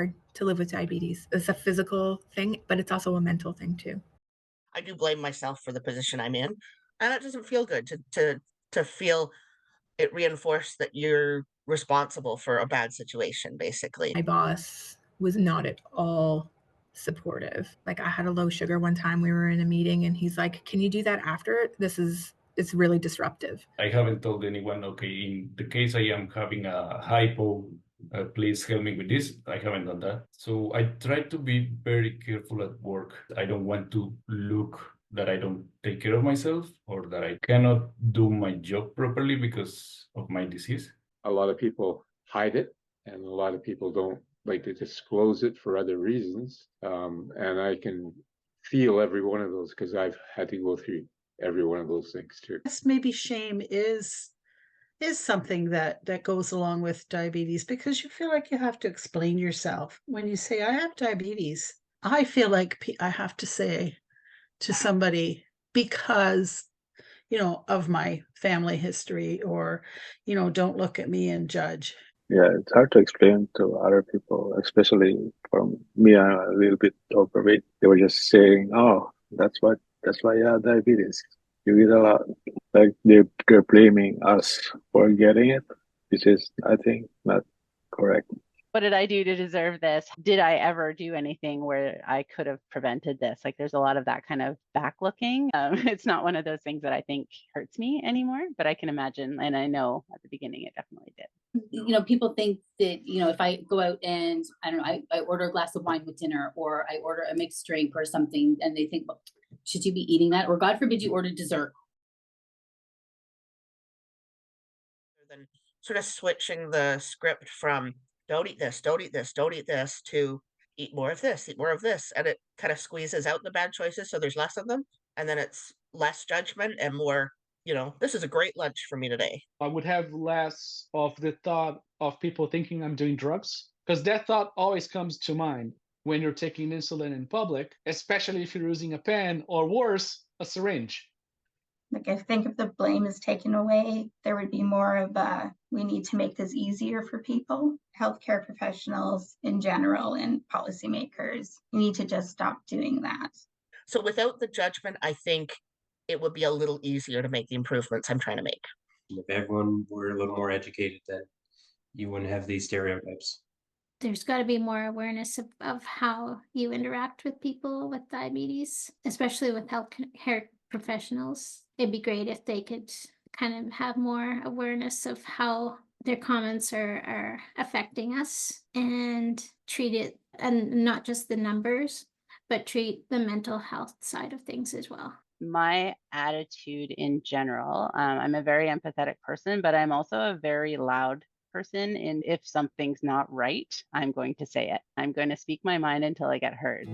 hard to live with diabetes. It's a physical thing, but it's also a mental thing too. I do blame myself for the position I'm in, and it doesn't feel good to feel it reinforced that you're responsible for a bad situation, basically. My boss was not at all supportive. Like I had a low sugar one time, we were in a meeting and he's like, "Can you do that after? It's really disruptive." I haven't told anyone, okay, in the case I am having a hypo, please help me with this. I haven't done that. So I try to be very careful at work. I don't want to look that I don't take care of myself or that I cannot do my job properly because of my disease. A lot of people hide it, and a lot of people don't like to disclose it for other reasons. And I can feel every one of those because I've had to go through every one of those things too. Yes, maybe shame is something that goes along with diabetes, because you feel like you have to explain yourself. When you say I have diabetes, I feel like I have to say to somebody, because of my family history, or don't look at me and judge. Yeah, it's hard to explain to other people, especially for me. I'm a little bit overweight. They were just saying, "Oh, that's why you have diabetes. You eat a lot." Like they're blaming us for getting it, which is, I think, not correct. What did I do to deserve this? Did I ever do anything where I could have prevented this? Like there's a lot of that kind of back looking. It's not one of those things that I think hurts me anymore, but I can imagine, and I know at the beginning it definitely did. People think that, if I go out and I don't know, I order a glass of wine with dinner, or I order a mixed drink or something, and they think, well, should you be eating that? Or God forbid you order dessert. Then sort of switching the script from don't eat this, don't eat this, don't eat this to eat more of this, eat more of this. And it kind of squeezes out the bad choices. So there's less of them. And then it's less judgment and more, this is a great lunch for me today. I would have less of the thought of people thinking I'm doing drugs, because that thought always comes to mind when you're taking insulin in public, especially if you're using a pen or worse, a syringe. Like, I think if the blame is taken away, there would be more of we need to make this easier for people, healthcare professionals in general, and policymakers. You need to just stop doing that. So without the judgment, I think it would be a little easier to make the improvements I'm trying to make. If everyone were a little more educated, then you wouldn't have these stereotypes. There's got to be more awareness of how you interact with people with diabetes, especially with healthcare professionals. It'd be great if they could kind of have more awareness of how their comments are affecting us, and treat it, and not just the numbers, but treat the mental health side of things as well. My attitude in general, I'm a very empathetic person, but I'm also a very loud person. And if something's not right, I'm going to say it. I'm going to speak my mind until I get heard.